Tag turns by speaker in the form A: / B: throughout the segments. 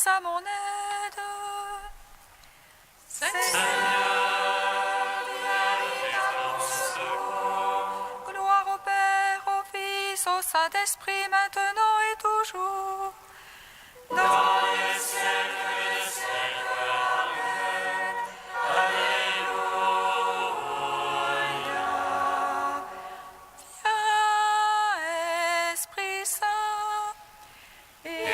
A: viens à mon aide. Seigneur, viens à mon secours. Gloire au Père, au Fils, au Saint-Esprit, maintenant et toujours. Dans les siècles des siècles. Amen. Alléluia. Viens, Esprit Saint, illumine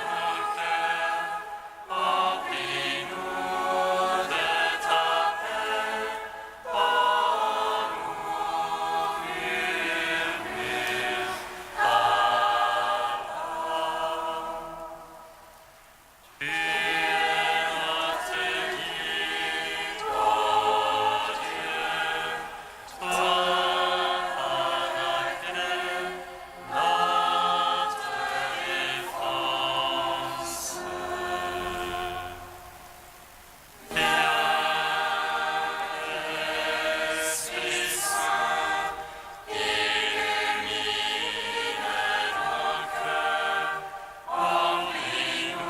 A: nos cœurs, remplis-nous de ta paix, en nous murmure Abba. Tu es notre guide, ô Dieu, toi notre défense. Esprit Saint, illumine nos cœurs, remplis-nous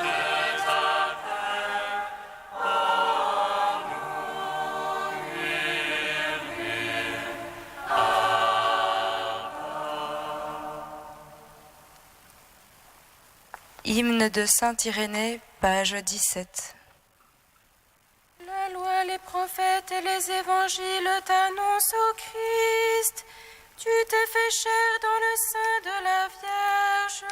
A: de ta paix, en nous murmure
B: Hymne de Saint Irénée, page 17.
C: La loi, les prophètes et les évangiles t'annoncent au Christ. Tu t'es fait chair dans le sein de la Vierge.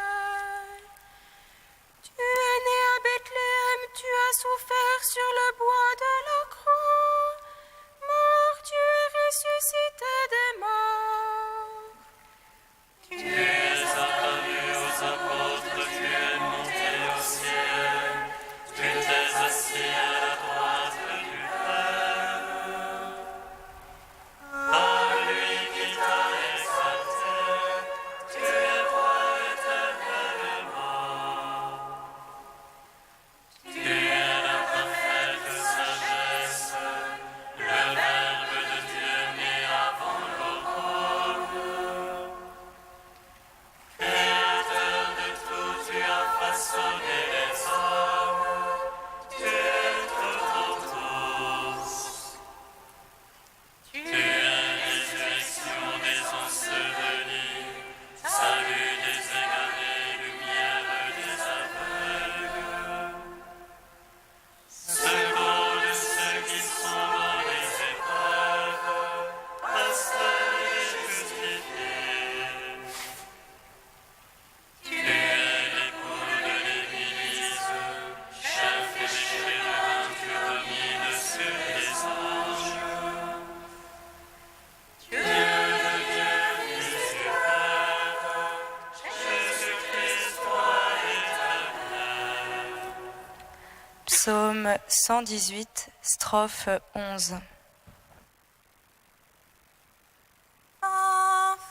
C: Tu es né à Bethléem, tu as souffert sur le bois de la croix. Mort, tu es ressuscité des morts.
A: Tu es apparu aux apôtres, tu es monté au ciel, tu t'es assis à la droite du Père. Par lui qui t'a exalté, tu es roi éternellement. Tu es la parfaite sagesse, le Verbe de Dieu né avant l'aurore. Créateur de tout, tu as façonné les hommes, tu es tout en tous. Tu es résurrection des ensevelis, salut des égarés, lumière des aveugles. Secours de ceux qui sont dans les épreuves, pasteur et justifié. Tu es l'époux de l'Église, chef des chérubins, tu domines sur les anges. Dieu de Dieu miséricorde, Jésus-Christ, toi éternel.
B: Psaume 118, strophe 11.
C: Enfin,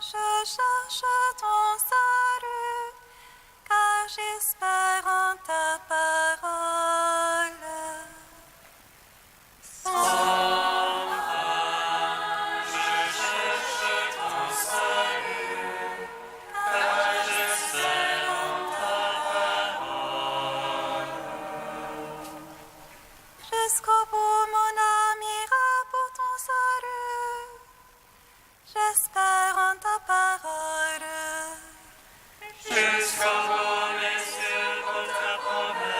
C: je cherche ton salut, car j'espère en ta parole. Jusqu'au bout, mon âme ira pour ton salut. J'espère en ta parole.
A: Jusqu'au bout, mes yeux pour ta promesse.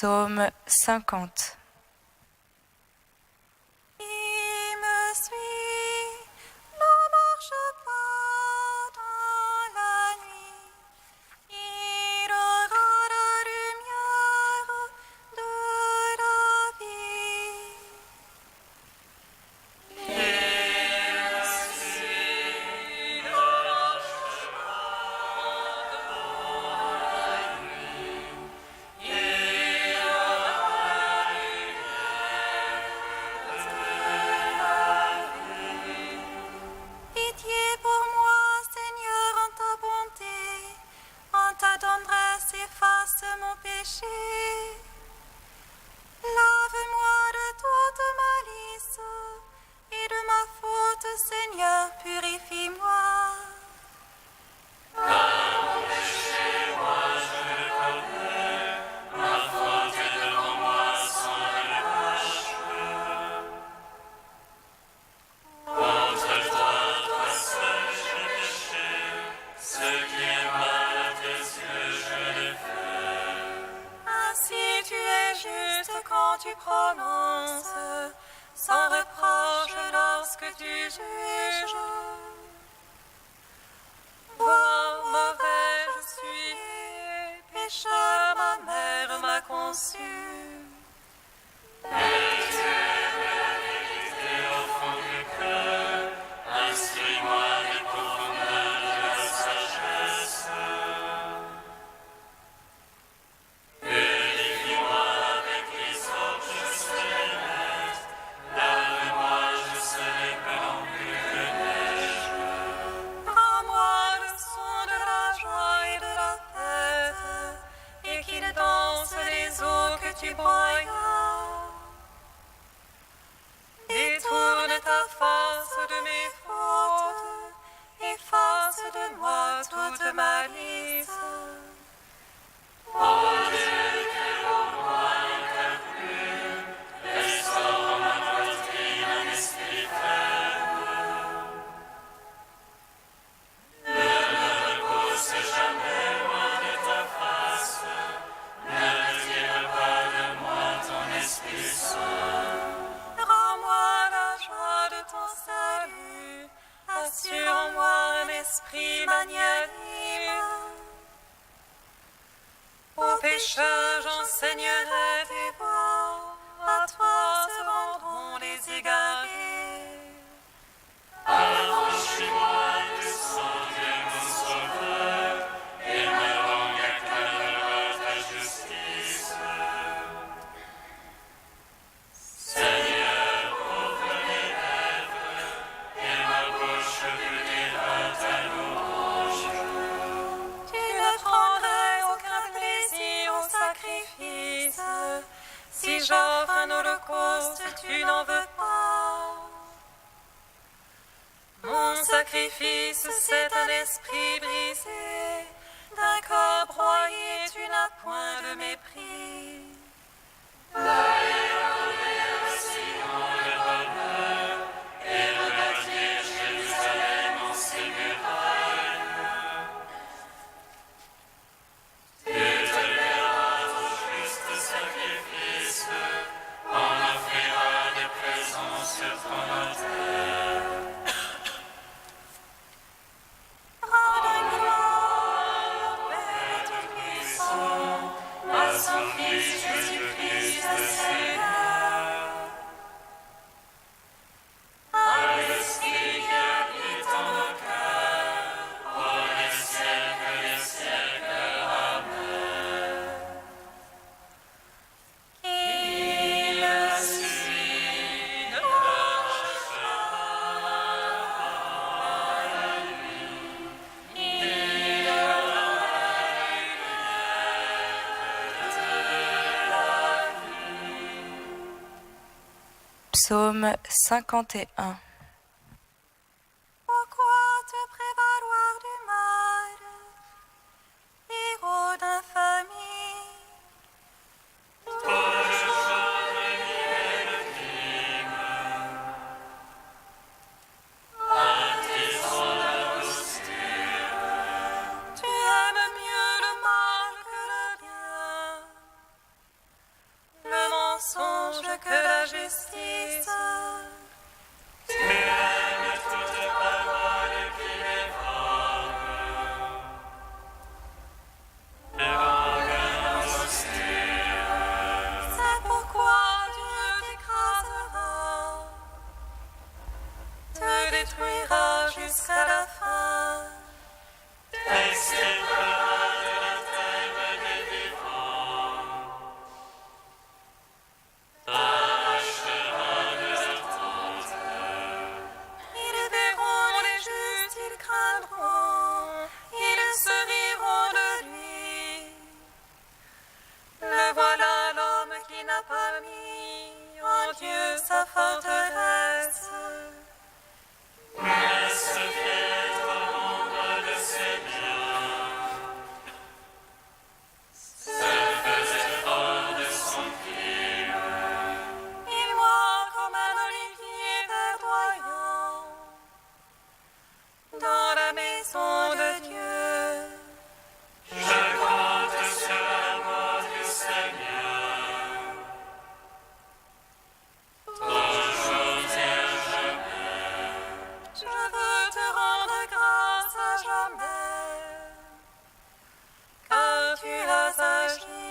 B: Psaume 50.
D: Qui me suit ne marche pas dans la nuit. Il aura la lumière de la vie. Pitié pour moi, Seigneur, en ta bonté, en ta tendresse, efface mon péché. Lave-moi de toute malice et de ma faute, Seigneur, purifie-moi.
A: Contre toi, toi seul, j'ai péché. Ce qui est mal à tes yeux, je l'ai fait.
D: Ainsi tu es juste quand tu prononces, sans reproche lorsque tu juges. Vois, mauvais je suis, pécheur, ma mère m'a conçu.
A: Et au fond du cœur, instruis-moi les profondeurs de la sagesse. Purifie-moi avec les sortes célestes. Lave-moi, je serai blanc plus que neige.
D: Rends-moi le son de la joie et de la fête, et qu'il danse les eaux que tu broyas. Détourne ta face de mes fautes, efface de moi toute malice.
A: Restaure ma poitrine un esprit ferme. Ne me repousse jamais loin de ta face. Ne retire pas de moi ton esprit saint.
D: Rends-moi la joie de ton salut, assure en moi un esprit magnanime. Aux pécheurs j'enseignerai tes voies, à toi se rendront les égarés.
A: Affranchis-moi du sang de mon sauveur, et ma langue acclamera ta justice. Seigneur, ouvre mes lèvres, et ma bouche publiera ta louange.
D: Tu ne prendrais aucun plaisir au sacrifice. Si j'offre un holocauste, tu n'en veux pas. Mon sacrifice, c'est un esprit brisé. D'un corps broyé, tu n'as point de mépris.
A: Et rebâtir Jérusalem en ses murailles. Tu te verras au juste sacrifice, on offrira des présents sur ton autel.
D: Rends gloire, Père Tout-Puissant, à son Fils Jésus-Christ le Seigneur. À l'Esprit qui habite en nos cœurs,
A: Pour les siècles, Amen.
D: qu'il suit ne marche
B: Psaume 51.
D: Pourquoi te prévaloir du mal, héros d'infamie? Tu aimes mieux le mal que le bien. détruira jusqu'à la fin.
A: T'extirpera de la terre des vivants. T'arrachera de la tente.
D: Ils verront les justes, ils craindront, ils se riront de lui. Le voilà l'homme qui n'a pas mis en Dieu sa forteresse.
A: Laisse piètre au nombre de ses biens. Se faisait fort de son pied.
D: Il voit comme un olivier verdoyant dans la maison de Dieu.
A: Je compte sur l'amour du Seigneur. Toujours et à jamais.
D: Je veux te rendre grâce à jamais, car tu as agi.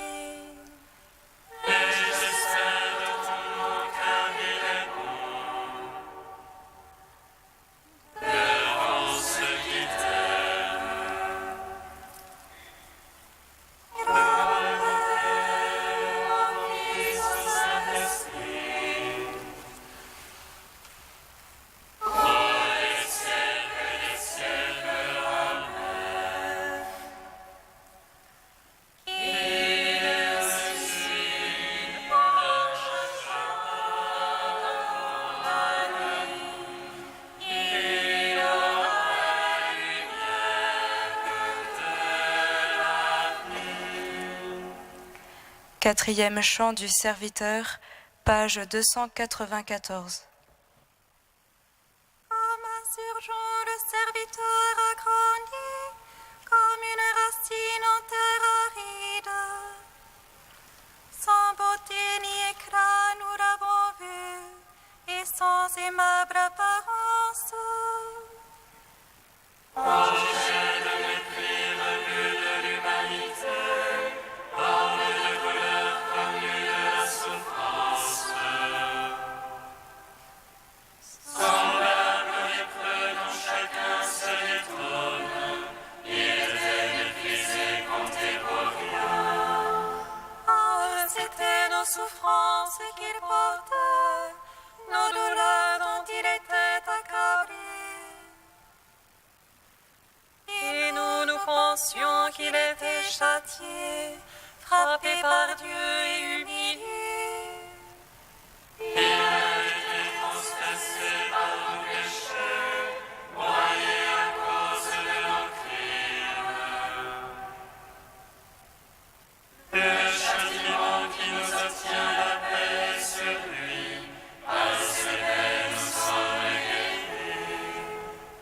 A: Et j'espère de ton nom car il est bon. Devant ceux qui t'aiment. Fils au Saint-Esprit. Ô les siècles, Amen. Il est aussi
B: Quatrième chant du serviteur, page 294.
D: Comme un surgeon, le serviteur a grandi, comme une racine en terre aride. Sans beauté ni éclat, nous l'avons vu, et sans aimable apparence.
A: objet de mépris revenu de l'humanité, orne de couleur connue de la souffrance. Semblable au lépreux dont chacun se détrône, il était méprisé, compté pour rien.
D: Ah, c'étaient nos souffrances qu'il portait, nos douleurs dont il était accablé. Et nous pensions qu'il était châtié, frappé par Dieu et humilié.
A: Il a été transpercé par nos péchés, broyé à cause de nos crimes. Le châtiment qui nous obtient la paix est sur lui, par ses plaies nous sommes guéris.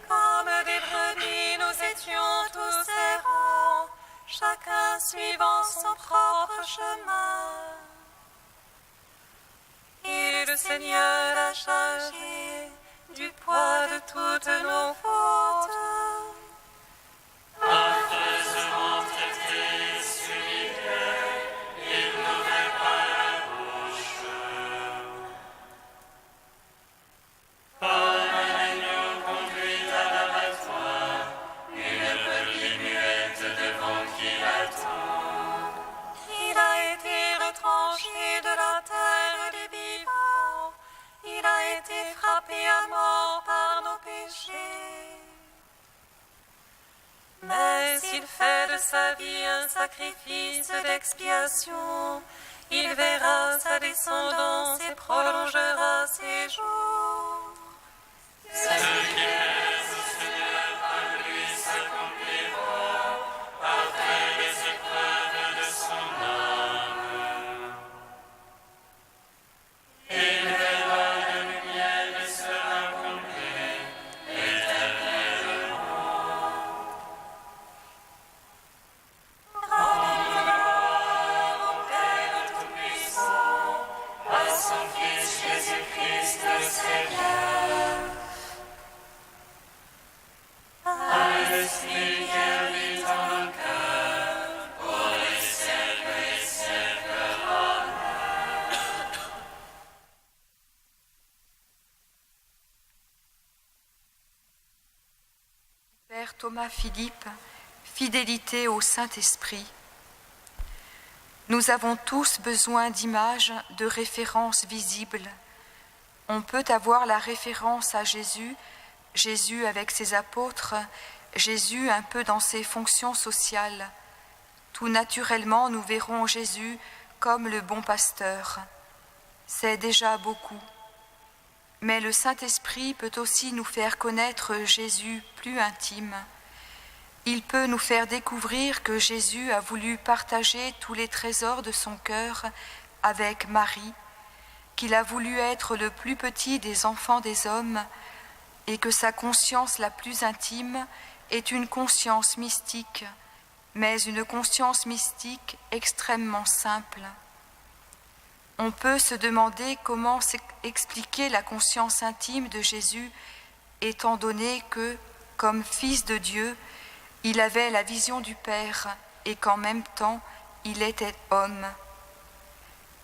D: Comme des brebis, nous étions tous errants, chacun suivant son propre chemin. Et le Seigneur a chargé du poids de toutes nos fautes.
A: Affreusement traité et humilié, il n'ouvrait pas la bouche. Comme un agneau conduit à l'abattoir, une brebis muette devant qui l'attend.
D: Il a été retranché de la terre des vivants. Il a été frappé à mort par nos péchés. Mais s'il fait de sa vie un sacrifice d'expiation, il verra sa descendance et prolongera ses jours.
A: Ce qui plaise au Seigneur par lui s'accomplira, après les épreuves de son âme. Il verra le lumière et sera complet, éternellement.
D: Gloire au Père Tout-Puissant,
A: À son Fils Jésus-Christ le Seigneur.
E: Père Thomas Philippe, fidélité au Saint-Esprit. Nous avons tous besoin d'images, de références visibles. On peut avoir la référence à Jésus, Jésus avec ses apôtres, Jésus un peu dans ses fonctions sociales. Tout naturellement, nous verrons Jésus comme le bon pasteur. C'est déjà beaucoup. Mais le Saint-Esprit peut aussi nous faire connaître Jésus plus intime. Il peut nous faire découvrir que Jésus a voulu partager tous les trésors de son cœur avec Marie, qu'il a voulu être le plus petit des enfants des hommes et que sa conscience la plus intime est une conscience mystique, mais une conscience mystique extrêmement simple. On peut se demander comment expliquer la conscience intime de Jésus, étant donné que, comme Fils de Dieu, il avait la vision du Père et qu'en même temps, il était homme.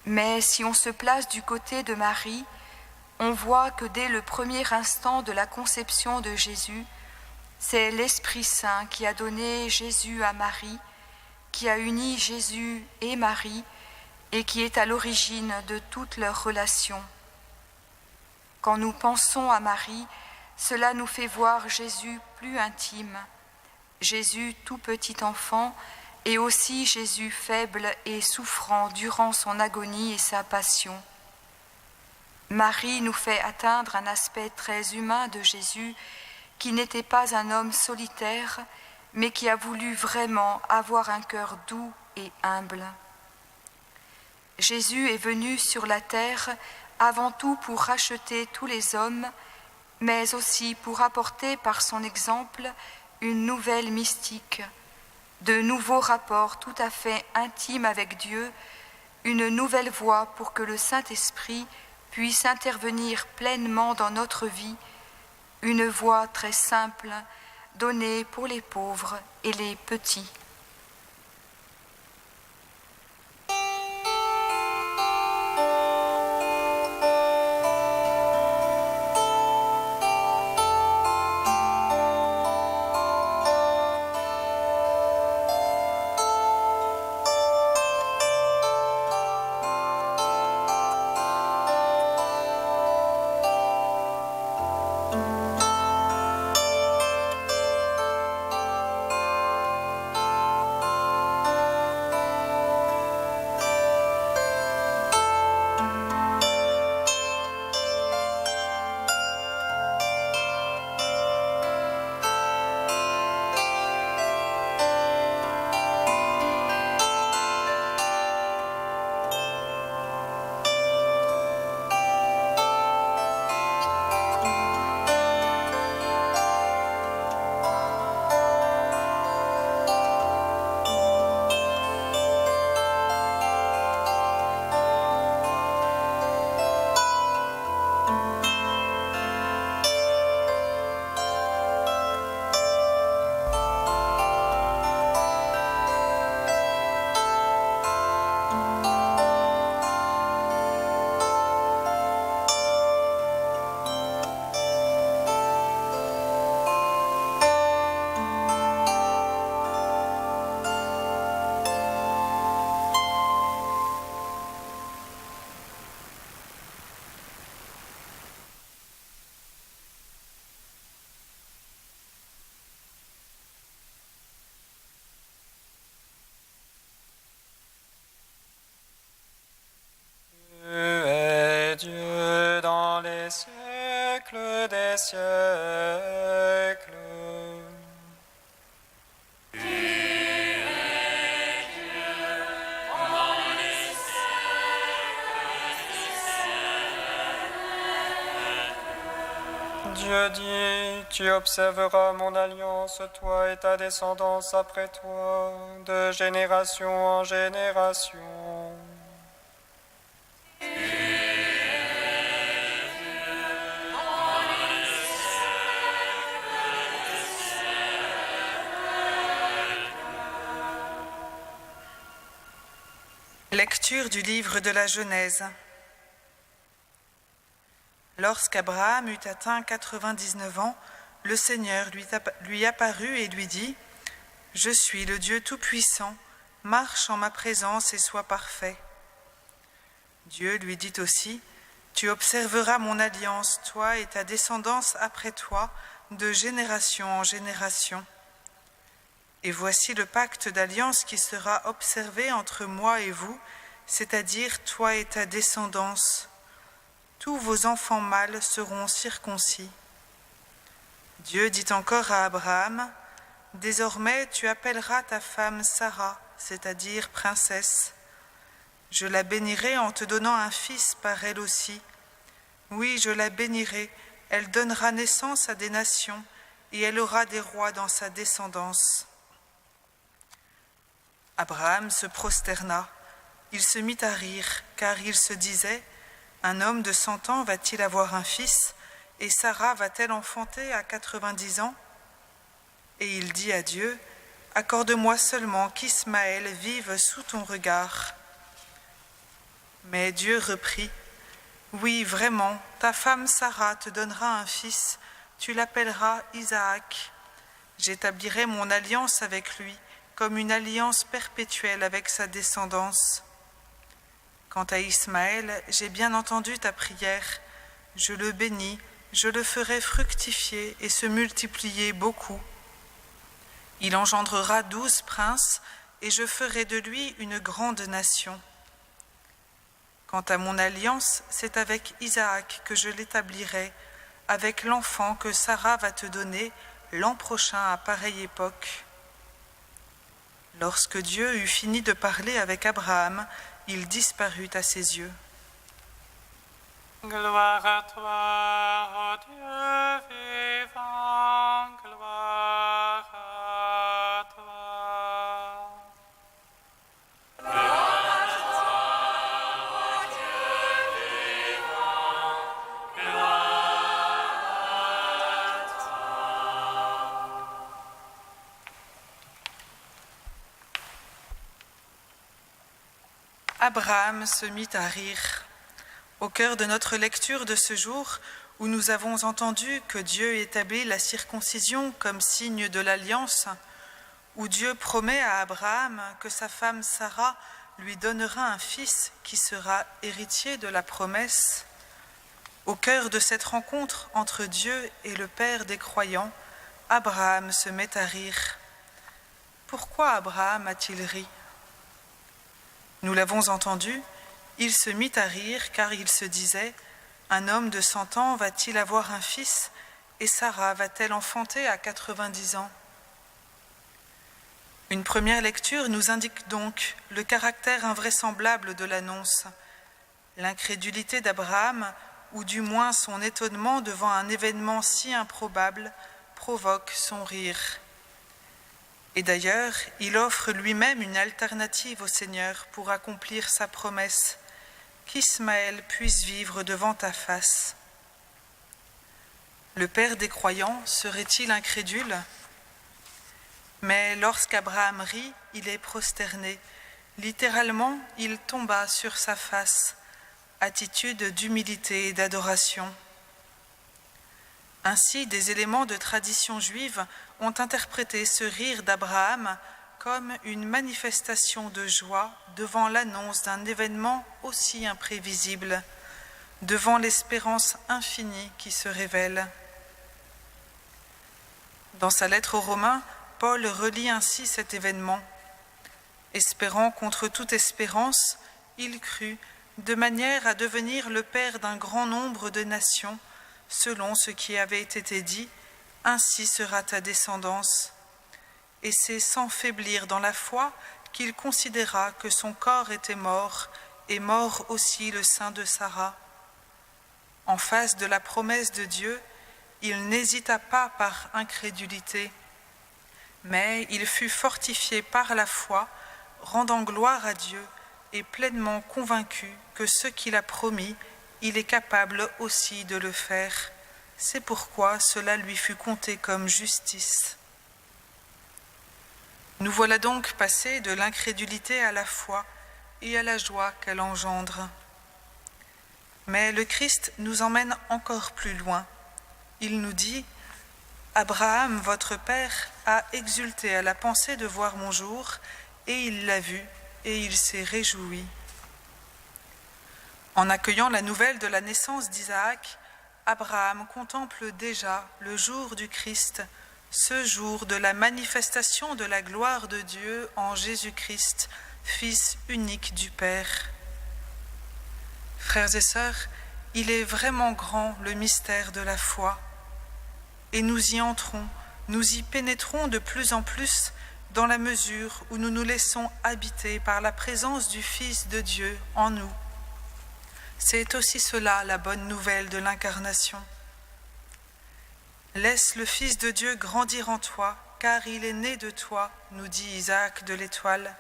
E: Mais si on se place du côté de Marie, on voit que dès le premier instant de la conception de Jésus, c'est l'Esprit Saint qui a donné Jésus à Marie, qui a uni Jésus et Marie, et qui est à l'origine de toute leur relation. Quand nous pensons à Marie, cela nous fait voir Jésus plus intime, Jésus tout petit enfant, et aussi Jésus faible et souffrant durant son agonie et sa passion. Marie nous fait atteindre un aspect très humain de Jésus, qui n'était pas un homme solitaire, mais qui a voulu vraiment avoir un cœur doux et humble. Jésus est venu sur la terre avant tout pour racheter tous les hommes, mais aussi pour apporter par son exemple une nouvelle mystique, de nouveaux rapports tout à fait intimes avec Dieu, une nouvelle voie pour que le Saint-Esprit puisse intervenir pleinement dans notre vie, une voie très simple, donnée pour les pauvres et les petits.
A: Dieu dans les siècles des siècles. Dieu dit, tu observeras mon alliance, toi et ta descendance après toi, de génération en génération.
F: Lecture du livre de la Genèse. Lorsqu'Abraham eut atteint 99 ans, le Seigneur lui apparut et lui dit : « Je suis le Dieu Tout-Puissant, marche en ma présence et sois parfait. » Dieu lui dit aussi : « Tu observeras mon alliance, toi et ta descendance après toi, de génération en génération. Et voici le pacte d'alliance qui sera observé entre moi et vous, c'est-à-dire toi et ta descendance. Tous vos enfants mâles seront circoncis. » Dieu dit encore à Abraham : « Désormais tu appelleras ta femme Sarah, c'est-à-dire princesse. Je la bénirai en te donnant un fils par elle aussi. Oui, je la bénirai, elle donnera naissance à des nations, et elle aura des rois dans sa descendance. » Abraham se prosterna. Il se mit à rire, car il se disait : « Un homme de 100 ans va-t-il avoir un fils, et Sarah va-t-elle enfanter à 90 ans ? » Et il dit à Dieu : « Accorde-moi seulement qu'Ismaël vive sous ton regard. » Mais Dieu reprit : « Oui, vraiment, ta femme Sarah te donnera un fils, tu l'appelleras Isaac. J'établirai mon alliance avec lui, comme une alliance perpétuelle avec sa descendance. Quant à Ismaël, j'ai bien entendu ta prière, je le bénis, je le ferai fructifier et se multiplier beaucoup. Il engendrera 12 princes, et je ferai de lui une grande nation. Quant à mon alliance, c'est avec Isaac que je l'établirai, avec l'enfant que Sarah va te donner l'an prochain à pareille époque. » Lorsque Dieu eut fini de parler avec Abraham, il disparut à ses yeux.
A: Gloire à toi, ô Dieu vivant, gloire à toi.
F: Abraham se mit à rire. Au cœur de notre lecture de ce jour, où nous avons entendu que Dieu établit la circoncision comme signe de l'alliance, où Dieu promet à Abraham que sa femme Sarah lui donnera un fils qui sera héritier de la promesse, au cœur de cette rencontre entre Dieu et le Père des croyants, Abraham se met à rire. Pourquoi Abraham a-t-il ri ? Nous l'avons entendu, il se mit à rire car il se disait : un homme de 100 ans va-t-il avoir un fils, et Sarah va-t-elle enfanter à 90 ans ? Une première lecture nous indique donc le caractère invraisemblable de l'annonce, l'incrédulité d'Abraham, ou du moins son étonnement devant un événement si improbable, provoque son rire. Et d'ailleurs, il offre lui-même une alternative au Seigneur pour accomplir sa promesse, qu'Ismaël puisse vivre devant ta face. Le Père des croyants serait-il incrédule ? Mais lorsqu'Abraham rit, il est prosterné. Littéralement, il tomba sur sa face, attitude d'humilité et d'adoration. Ainsi, des éléments de tradition juive ont interprété ce rire d'Abraham comme une manifestation de joie devant l'annonce d'un événement aussi imprévisible, devant l'espérance infinie qui se révèle. Dans sa lettre aux Romains, Paul relie ainsi cet événement. Espérant contre toute espérance, il crut, de manière à devenir le père d'un grand nombre de nations, selon ce qui avait été dit, ainsi sera ta descendance. Et c'est sans faiblir dans la foi qu'il considéra que son corps était mort, et mort aussi le sein de Sarah. En face de la promesse de Dieu, il n'hésita pas par incrédulité, mais il fut fortifié par la foi, rendant gloire à Dieu et pleinement convaincu que ce qu'il a promis, il est capable aussi de le faire. C'est pourquoi cela lui fut compté comme justice. Nous voilà donc passés de l'incrédulité à la foi et à la joie qu'elle engendre. Mais le Christ nous emmène encore plus loin. Il nous dit : Abraham, votre père, a exulté à la pensée de voir mon jour, et il l'a vu, et il s'est réjoui. En accueillant la nouvelle de la naissance d'Isaac, Abraham contemple déjà le jour du Christ, ce jour de la manifestation de la gloire de Dieu en Jésus-Christ, Fils unique du Père. Frères et sœurs, il est vraiment grand le mystère de la foi, et nous y entrons, nous y pénétrons de plus en plus dans la mesure où nous nous laissons habiter par la présence du Fils de Dieu en nous. C'est aussi cela la bonne nouvelle de l'incarnation. Laisse le Fils de Dieu grandir en toi, car il est né de toi, nous dit Isaac de l'Étoile.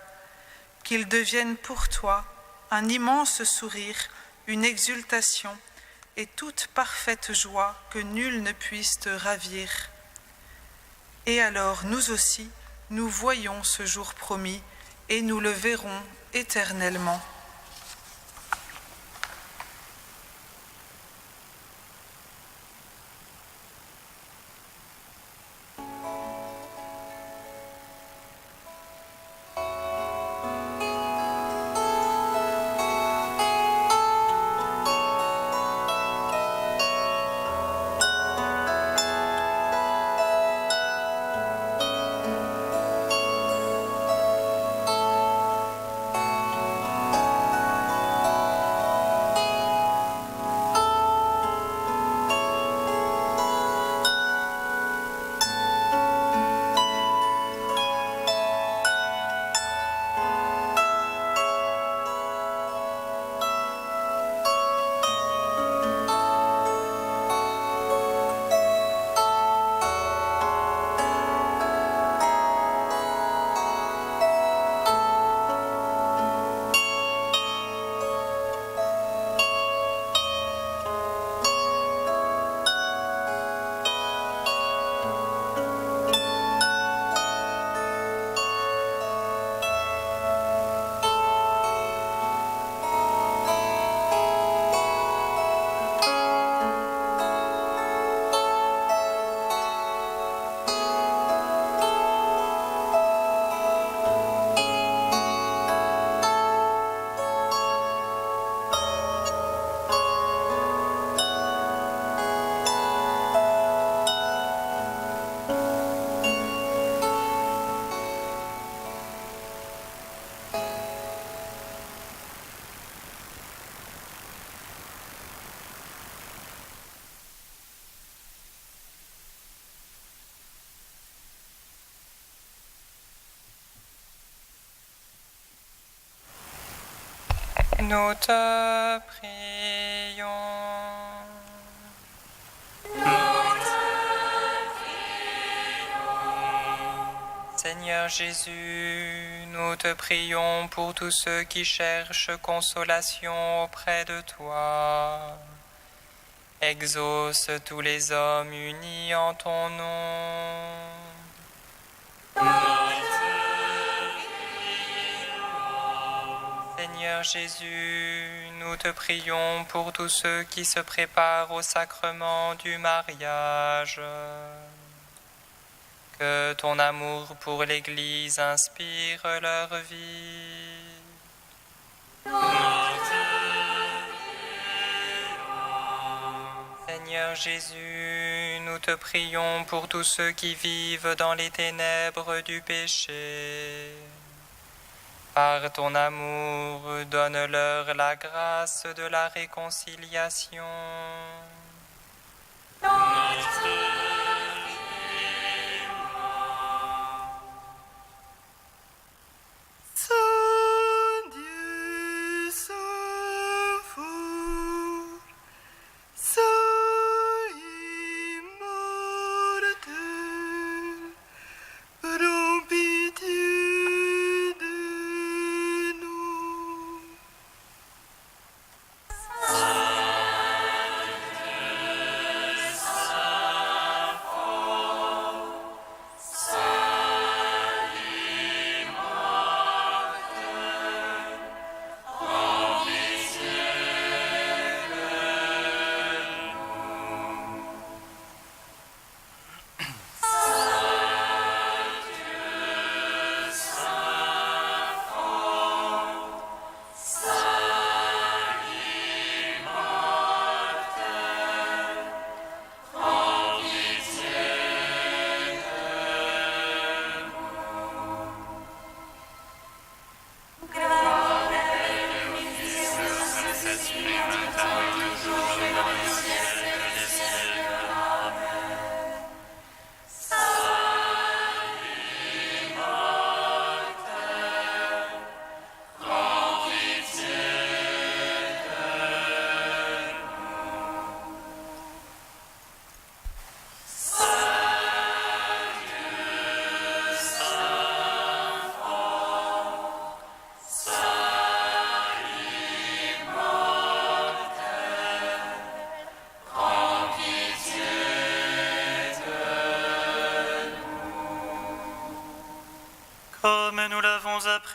F: Qu'il devienne pour toi un immense sourire, une exultation et toute parfaite joie que nul ne puisse te ravir. Et alors nous aussi, nous voyons ce jour promis et nous le verrons éternellement.
G: Nous te prions. Seigneur Jésus, nous te prions pour tous ceux qui cherchent consolation auprès de toi. Exauce tous les hommes unis en ton nom. Seigneur Jésus, nous te prions pour tous ceux qui se préparent au sacrement du mariage. Que ton amour pour l'Église inspire leur vie. Seigneur Jésus, nous te prions pour tous ceux qui vivent dans les ténèbres du péché. Par ton amour, donne-leur la grâce de la réconciliation.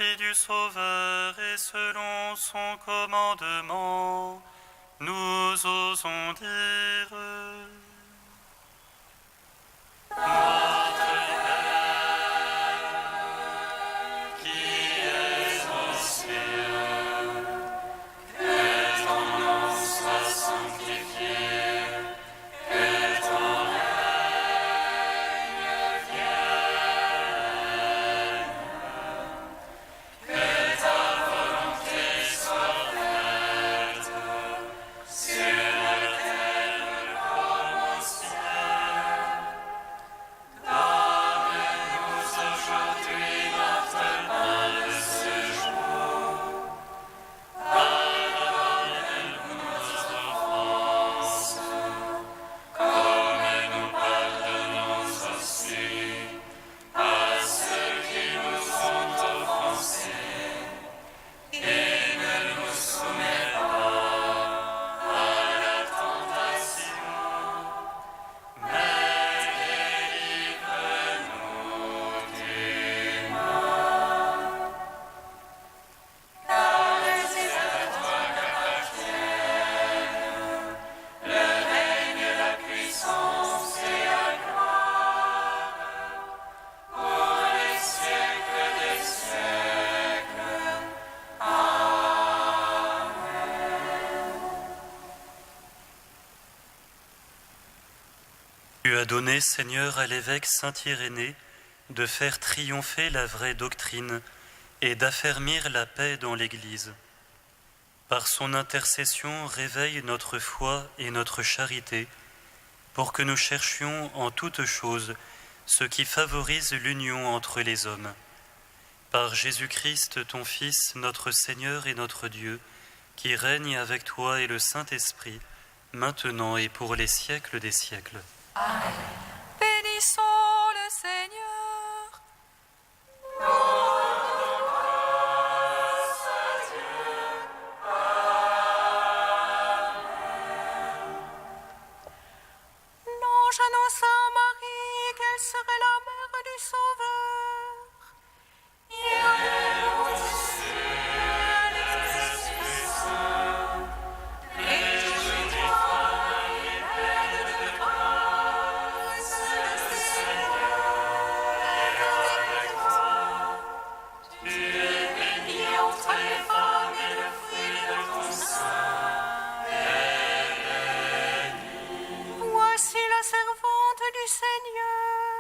A: l'esprit du Sauveur et selon son commandement, nous osons dire: Notre Père, qui es aux cieux, que ton nom soit sanctifié, que ton règne vienne, que ta volonté soit faite sur la terre comme au ciel. Donne-nous aujourd'hui notre pain de ce jour. Pardonne-nous nos offenses, comme nous pardonnons aussi à ceux qui nous ont offensés. Et ne nous soumets pas à la tentation, mais délivre-nous du mal. Car c'est à toi qu'appartiennent le règne, la puissance et la gloire pour les siècles des siècles. Tu as donné, Seigneur, à l'évêque Saint Irénée de faire triompher la vraie doctrine et d'affermir la paix dans l'Église. Par son intercession, réveille notre foi et notre charité, pour que nous cherchions en toutes choses ce qui favorise l'union entre les hommes. Par Jésus-Christ, ton Fils, notre Seigneur et notre Dieu, qui règne avec toi et le Saint-Esprit, maintenant et pour les siècles des siècles.
E: Bénissons le Seigneur. L'ange annonça à Marie qu'elle serait la mère du Sauveur. Voici la servante du Seigneur.